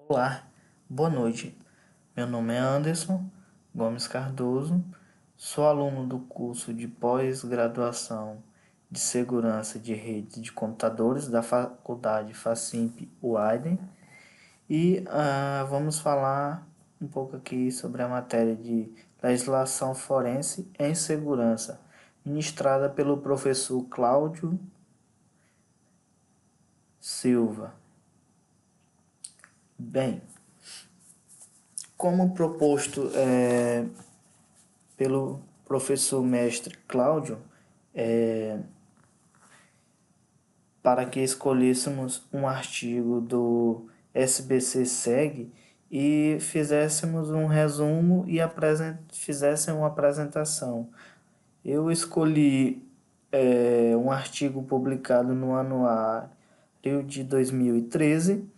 Olá, boa noite. Meu nome é Anderson Gomes Cardoso, sou aluno do curso de pós-graduação de Segurança de Redes de Computadores da Faculdade Facimp Uaiden e vamos falar um pouco aqui sobre a matéria de Legislação Forense em Segurança, ministrada pelo professor Cláudio Silva. Bem, como proposto pelo professor mestre Cláudio, para que escolhêssemos um artigo do SBC-SEG e fizéssemos um resumo e fizessem uma apresentação. Eu escolhi um artigo publicado no Anuário de 2013,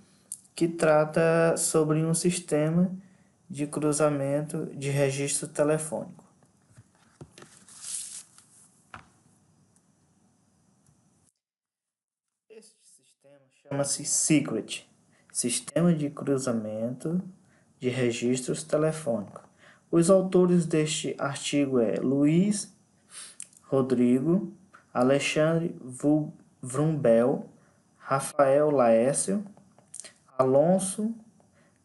que trata sobre um sistema de cruzamento de registro telefônico. Este sistema chama-se SECRET, Sistema de Cruzamento de Registros Telefônicos. Os autores deste artigo é Luiz Rodrigo, Alexandre Vrumbel, Rafael Laércio, Alonso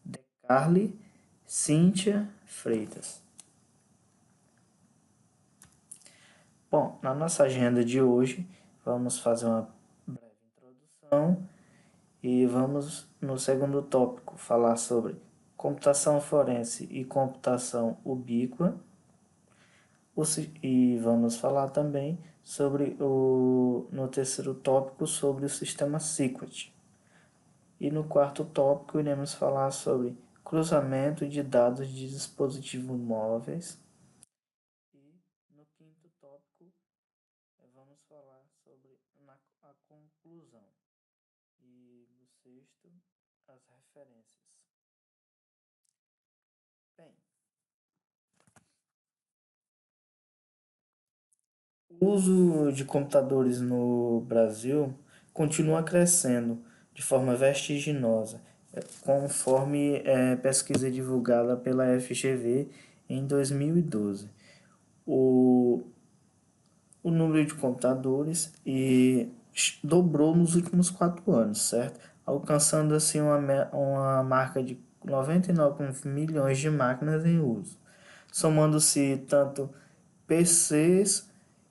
de Carli, Cíntia Freitas. Bom, na nossa agenda de hoje, vamos fazer uma breve introdução e vamos, no segundo tópico, falar sobre computação forense e computação ubíqua. E vamos falar também sobre no terceiro tópico sobre o sistema SECRET. E no quarto tópico iremos falar sobre cruzamento de dados de dispositivos móveis. E no quinto tópico vamos falar sobre a conclusão. E no sexto, as referências. Bem, o uso de computadores no Brasil continua crescendo de forma vertiginosa, conforme pesquisa divulgada pela FGV em 2012. O número de computadores dobrou nos últimos 4 anos, certo? Alcançando assim uma marca de 99 milhões de máquinas em uso, somando-se tanto PCs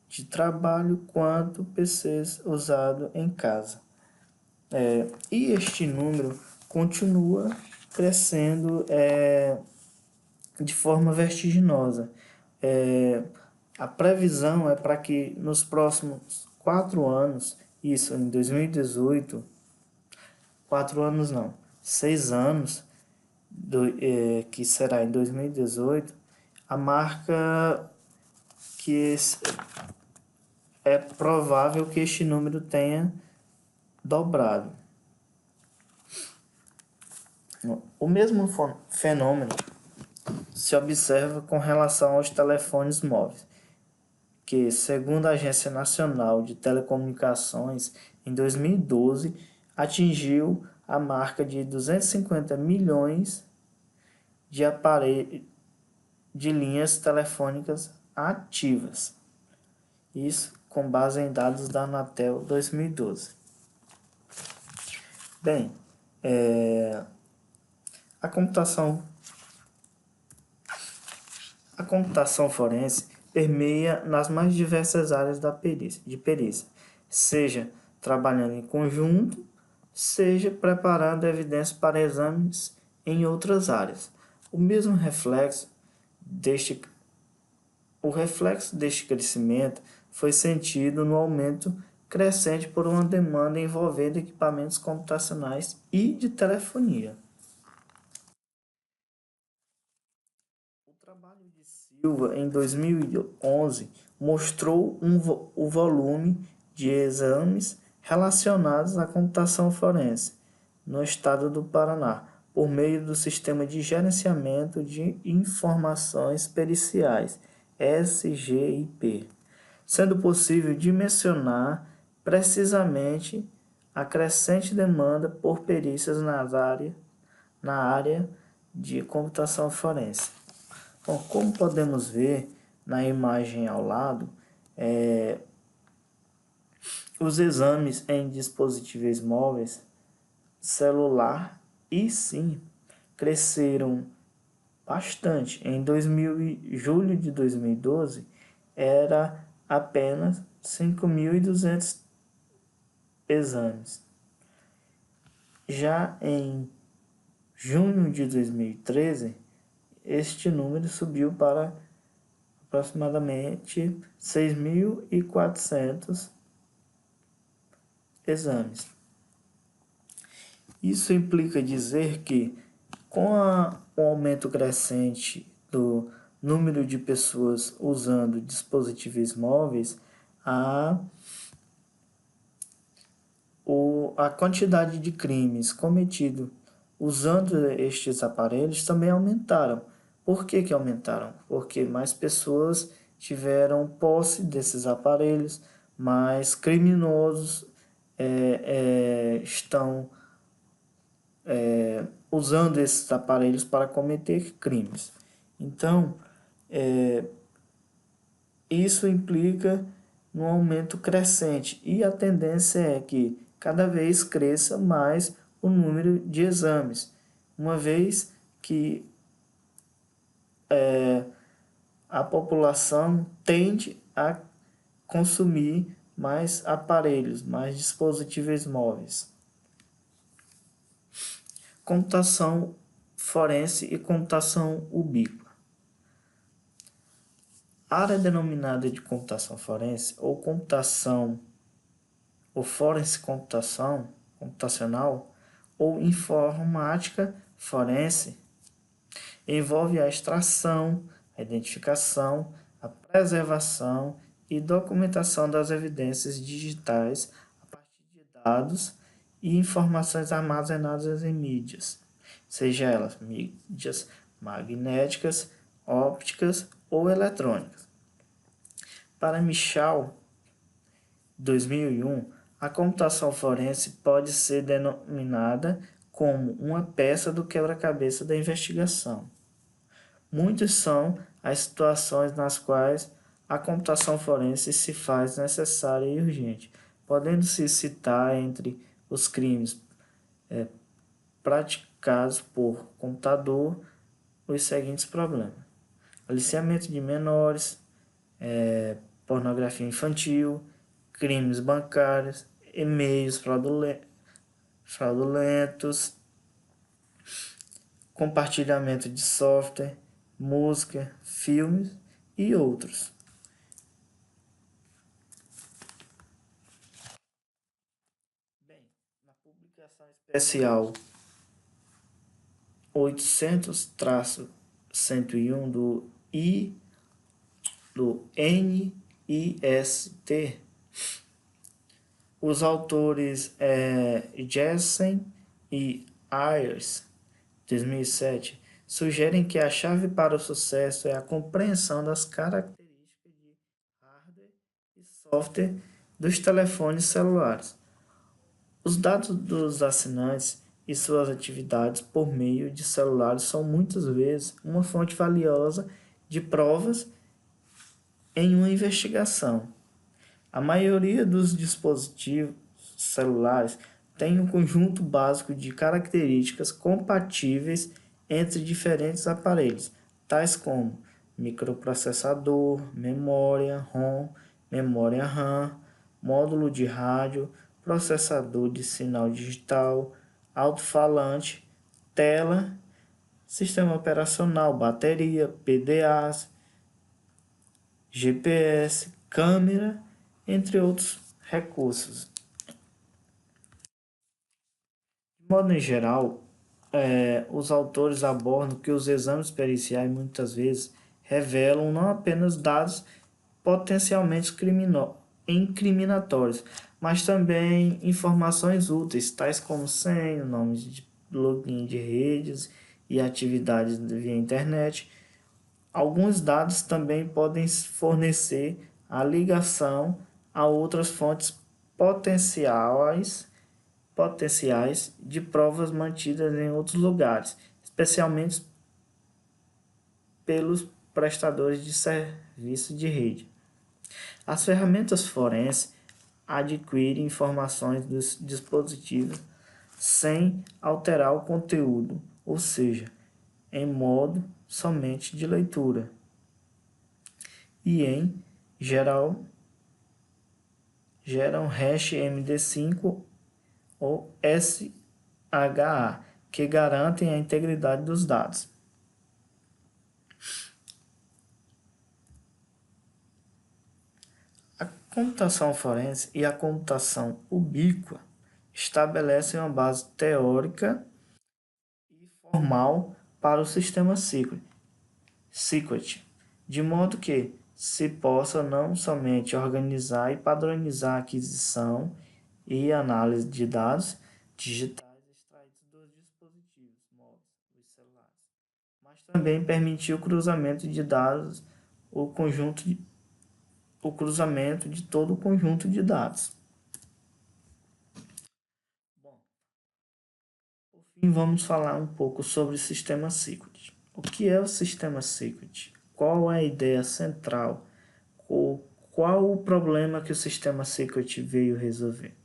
de trabalho quanto PCs usados em casa. E este número continua crescendo de forma vertiginosa. A previsão é para que nos próximos 4 anos, isso em 2018, 4 anos não, 6 anos, que será em 2018, a marca que é provável que este número tenha dobrado. O mesmo fenômeno se observa com relação aos telefones móveis, que, segundo a Agência Nacional de Telecomunicações, em 2012 atingiu a marca de 250 milhões de aparelhos de linhas telefônicas ativas. Isso com base em dados da Anatel 2012. Bem, a computação forense permeia nas mais diversas áreas de perícia, seja trabalhando em conjunto, seja preparando evidências para exames em outras áreas. O reflexo deste crescimento foi sentido no aumento crescente por uma demanda envolvendo equipamentos computacionais e de telefonia. O trabalho de Silva, em 2011, mostrou o volume de exames relacionados à computação forense no estado do Paraná, por meio do Sistema de Gerenciamento de Informações Periciais, SGIP, sendo possível dimensionar precisamente a crescente demanda por perícias na área de computação forense. Bom, como podemos ver na imagem ao lado, os exames em dispositivos móveis, celular e sim cresceram bastante. Em julho de 2012, era apenas 5.200 exames. Já em junho de 2013, este número subiu para aproximadamente 6.400 exames. Isso implica dizer que, com o aumento crescente do número de pessoas usando dispositivos móveis, a quantidade de crimes cometidos usando estes aparelhos também aumentaram. Por que aumentaram? Porque mais pessoas tiveram posse desses aparelhos, mais criminosos estão usando esses aparelhos para cometer crimes. Então, isso implica num aumento crescente e a tendência é que cada vez cresça mais o número de exames, uma vez que a população tende a consumir mais aparelhos, mais dispositivos móveis. Computação forense e computação ubíqua. A área denominada de computação forense ou computação ou forense computacional ou informática forense envolve a extração, a identificação, a preservação e documentação das evidências digitais a partir de dados e informações armazenadas em mídias, seja elas mídias magnéticas, ópticas ou eletrônicas. Para Michal, 2001, a computação forense pode ser denominada como uma peça do quebra-cabeça da investigação. Muitas são as situações nas quais a computação forense se faz necessária e urgente, podendo-se citar entre os crimes praticados por computador os seguintes problemas: aliciamento de menores, pornografia infantil, crimes bancários, e-mails fraudulentos, compartilhamento de software, música, filmes e outros. Bem, na publicação especial 800-101 do NIST, os autores Jessen e Ayers, 2007, sugerem que a chave para o sucesso é a compreensão das características de hardware e software dos telefones celulares. Os dados dos assinantes e suas atividades por meio de celulares são muitas vezes uma fonte valiosa de provas em uma investigação. A maioria dos dispositivos celulares tem um conjunto básico de características compatíveis entre diferentes aparelhos, tais como microprocessador, memória ROM, memória RAM, módulo de rádio, processador de sinal digital, alto-falante, tela, sistema operacional, bateria, PDAs, GPS, câmera, entre outros recursos. De modo em geral, os autores abordam que os exames periciais muitas vezes revelam não apenas dados potencialmente incriminatórios, mas também informações úteis, tais como senha, nomes de login de redes e atividades via internet. Alguns dados também podem fornecer a ligação a outras fontes potenciais potenciais de provas mantidas em outros lugares, especialmente pelos prestadores de serviço de rede. As ferramentas forenses adquirem informações dos dispositivos sem alterar o conteúdo, ou seja, em modo somente de leitura. E em geral geram hash MD5 ou SHA, que garantem a integridade dos dados. A computação forense e a computação ubíqua estabelecem uma base teórica e formal para o sistema Secret, de modo que se possa não somente organizar e padronizar a aquisição e análise de dados digitais extraídos dos dispositivos móveis e celulares, mas também permitir o cruzamento de dados, o cruzamento de todo o conjunto de dados. Bom, por fim, vamos falar um pouco sobre o sistema Secret. O que é o sistema Secret? Qual é a ideia central? Qual o problema que o sistema Secret veio resolver?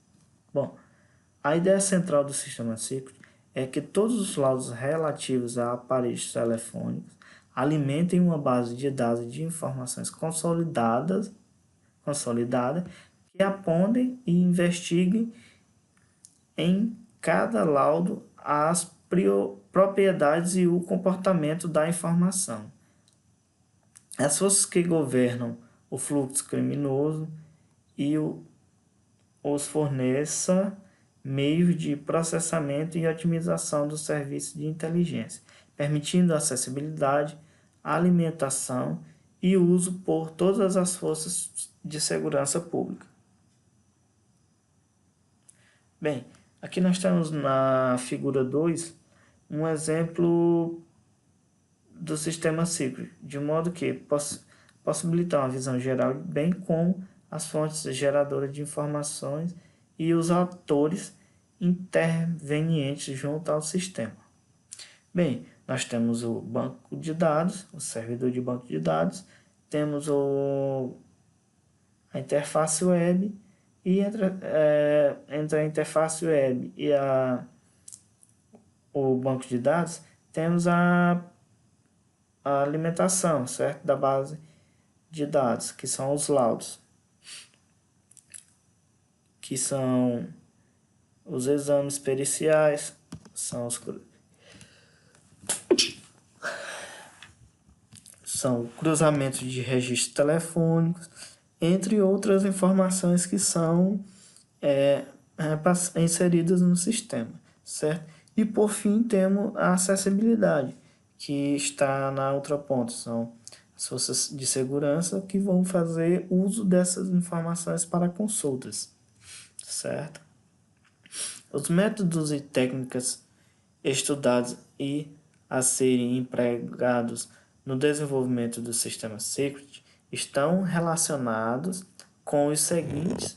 Bom, a ideia central do sistema Secret é que todos os laudos relativos a aparelhos telefônicos alimentem uma base de dados de informações consolidada que apontem e investiguem em cada laudo as propriedades e o comportamento da informação. As forças que governam o fluxo criminoso e os forneça meios de processamento e otimização do serviço de inteligência, permitindo a acessibilidade, alimentação e uso por todas as forças de segurança pública. Bem, aqui nós temos na figura 2 um exemplo do sistema Secret, de modo que possibilitar uma visão geral, bem como as fontes geradoras de informações e os atores intervenientes junto ao sistema. Bem, nós temos o banco de dados, o servidor de banco de dados, temos a interface web, e entre a interface web e o banco de dados, temos a alimentação, certo? Da base de dados, que são os laudos, que são os exames periciais, são cruzamentos de registros telefônicos, entre outras informações que são inseridas no sistema, certo? E por fim temos a acessibilidade, que está na outra ponta, são as forças de segurança que vão fazer uso dessas informações para consultas, certo? Os métodos e técnicas estudados e a serem empregados no desenvolvimento do sistema Secret estão relacionados com as seguintes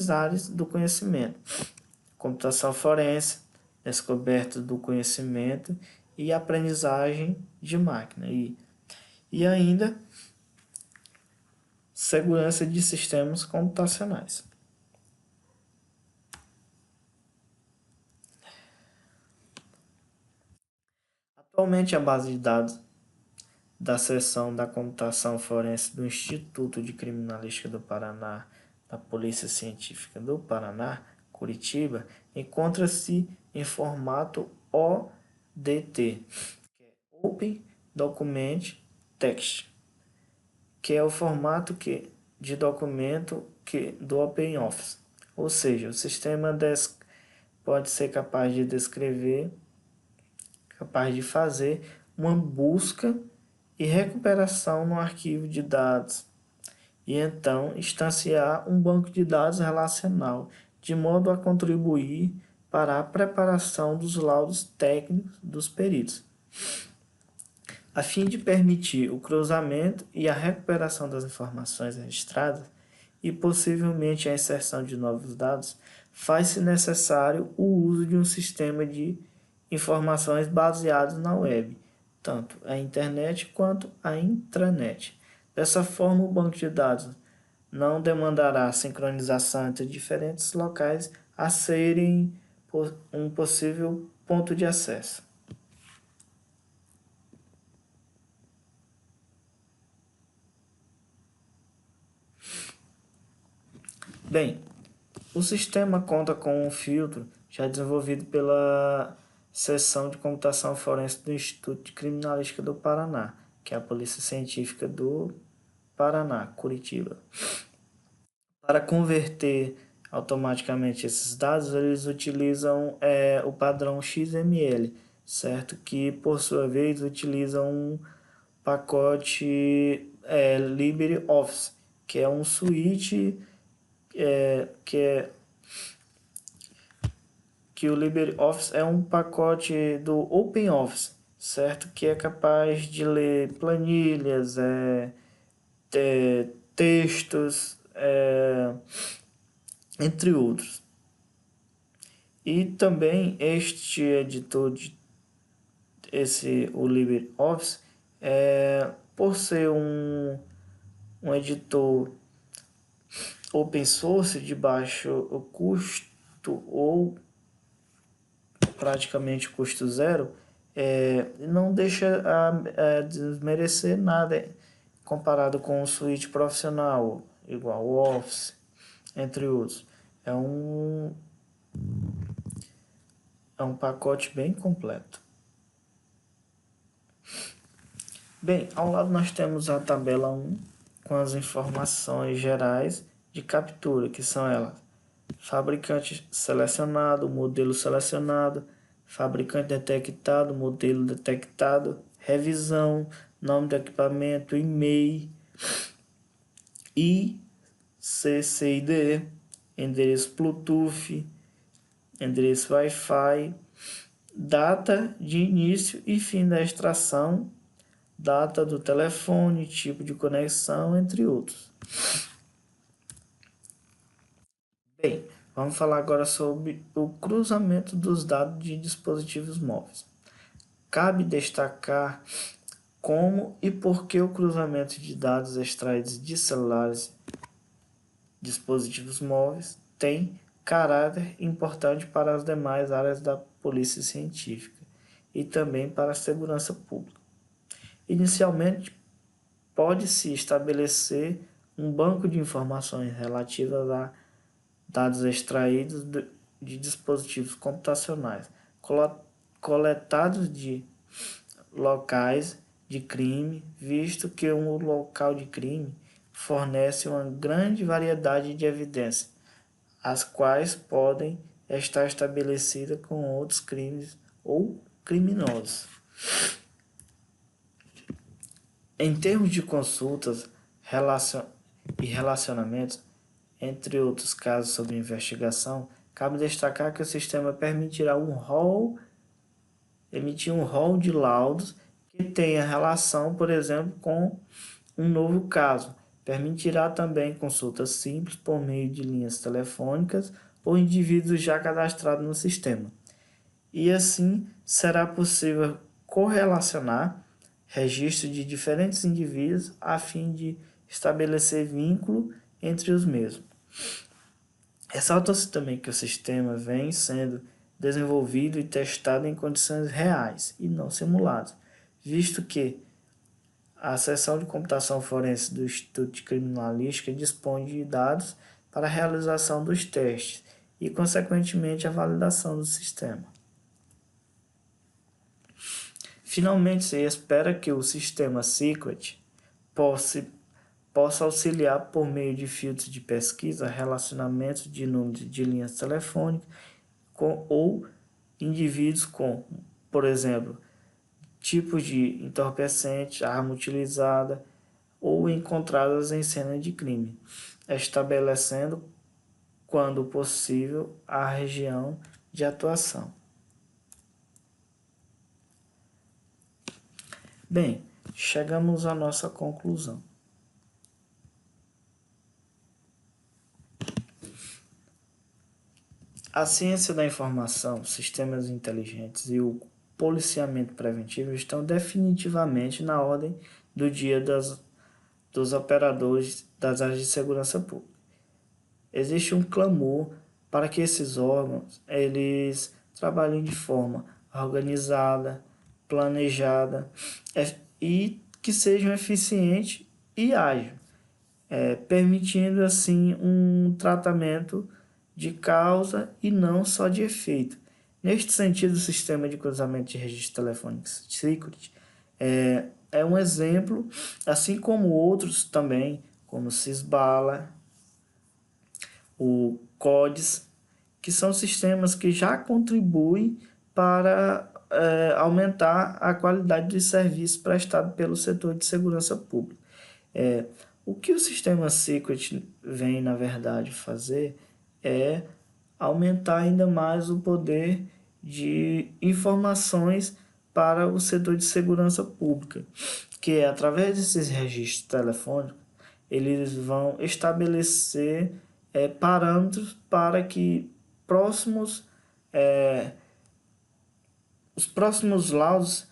áreas do conhecimento: computação forense, descoberta do conhecimento e aprendizagem de máquina, e ainda segurança de sistemas computacionais. Atualmente, a base de dados da seção da computação forense do Instituto de Criminalística do Paraná, da Polícia Científica do Paraná, Curitiba, encontra-se em formato ODT, que é Open Document Text, que é o formato de documento do OpenOffice. Ou seja, o sistema pode ser capaz de descrever, capaz de fazer uma busca e recuperação no arquivo de dados, e então instanciar um banco de dados relacional, de modo a contribuir para a preparação dos laudos técnicos dos peritos, a fim de permitir o cruzamento e a recuperação das informações registradas e possivelmente a inserção de novos dados. faz-se necessário o uso de um sistema de informações baseados na web, tanto a internet quanto a intranet. Dessa forma, o banco de dados não demandará sincronização entre diferentes locais a serem um possível ponto de acesso. Bem, o sistema conta com um filtro já desenvolvido pela Seção de Computação Forense do Instituto de Criminalística do Paraná, que é a Polícia Científica do Paraná, Curitiba. Para converter automaticamente esses dados, eles utilizam o padrão XML, certo? Que, por sua vez, utiliza um pacote LibreOffice, que é um suíte que o LibreOffice é um pacote do OpenOffice, certo? Que é capaz de ler planilhas, textos, entre outros. E também este editor, o LibreOffice, por ser um editor open source de baixo custo ou praticamente custo zero, não deixa a desmerecer nada comparado com o suíte profissional, igual o Office, entre outros. É um pacote bem completo. Bem, ao lado nós temos a tabela 1 com as informações gerais de captura, que são elas: fabricante selecionado, modelo selecionado, fabricante detectado, modelo detectado, revisão, nome do equipamento, e-mail, CCID, endereço Bluetooth, endereço Wi-Fi, data de início e fim da extração, data do telefone, tipo de conexão, entre outros. Bem, vamos falar agora sobre o cruzamento dos dados de dispositivos móveis. Cabe destacar como e por que o cruzamento de dados extraídos de celulares e dispositivos móveis tem caráter importante para as demais áreas da polícia científica e também para a segurança pública. Inicialmente, pode-se estabelecer um banco de informações relativas a dados extraídos de dispositivos computacionais, coletados de locais de crime, visto que um local de crime fornece uma grande variedade de evidências, as quais podem estar estabelecidas com outros crimes ou criminosos. Em termos de consultas e relacionamentos, entre outros casos sobre investigação, cabe destacar que o sistema permitirá emitir um rol de laudos que tenha relação, por exemplo, com um novo caso. Permitirá também consultas simples por meio de linhas telefônicas ou indivíduos já cadastrados no sistema. E assim será possível correlacionar registros de diferentes indivíduos a fim de estabelecer vínculo entre os mesmos. Ressalta-se também que o sistema vem sendo desenvolvido e testado em condições reais e não simuladas, visto que a Seção de Computação Forense do Instituto de Criminalística dispõe de dados para a realização dos testes e, consequentemente, a validação do sistema. Finalmente, se espera que o sistema Secret possa auxiliar por meio de filtros de pesquisa, relacionamentos de números de linhas telefônicas ou indivíduos com, por exemplo, tipos de entorpecente, arma utilizada ou encontradas em cena de crime, estabelecendo, quando possível, a região de atuação. Bem, chegamos à nossa conclusão. A ciência da informação, sistemas inteligentes e o policiamento preventivo estão definitivamente na ordem do dia dos operadores das áreas de segurança pública. Existe um clamor para que esses órgãos eles trabalhem de forma organizada, planejada e que sejam eficientes e ágeis, permitindo assim um tratamento de causa e não só de efeito. Neste sentido, o sistema de cruzamento de registros telefônicos Secret é um exemplo, assim como outros também, como o Sysbala, o CODES, que são sistemas que já contribuem para aumentar a qualidade de serviço prestado pelo setor de segurança pública. O que o sistema Secret vem, na verdade, fazer é aumentar ainda mais o poder de informações para o setor de segurança pública, que é através desses registros telefônicos, eles vão estabelecer parâmetros para que próximos, os próximos laudos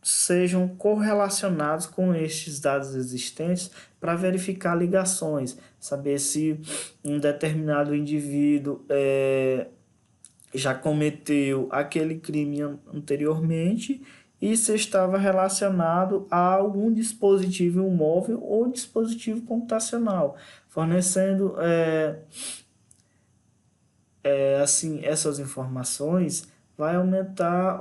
sejam correlacionados com estes dados existentes para verificar ligações, saber se um determinado indivíduo já cometeu aquele crime anteriormente e se estava relacionado a algum dispositivo móvel ou dispositivo computacional, fornecendo assim essas informações vai aumentar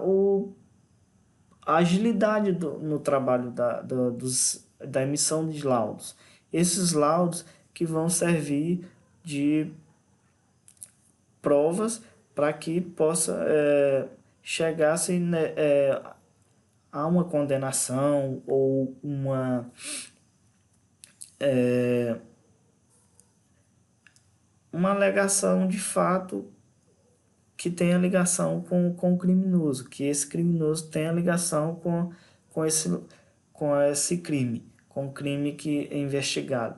a agilidade no trabalho da emissão de laudos. Esses laudos que vão servir de provas para que possa chegar-se a uma condenação ou uma alegação de fato que tenha ligação com o criminoso, que esse criminoso tenha ligação com esse crime, com o crime que é investigado.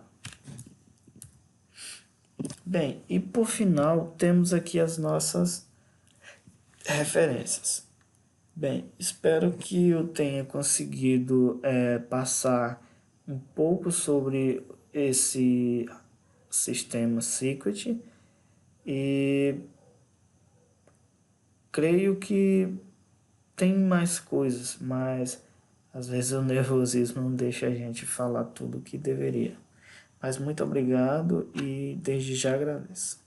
Bem, e por final temos aqui as nossas referências. Bem, espero que eu tenha conseguido passar um pouco sobre esse sistema Secret e creio que tem mais coisas, mas às vezes o nervosismo não deixa a gente falar tudo o que deveria. Mas muito obrigado e desde já agradeço.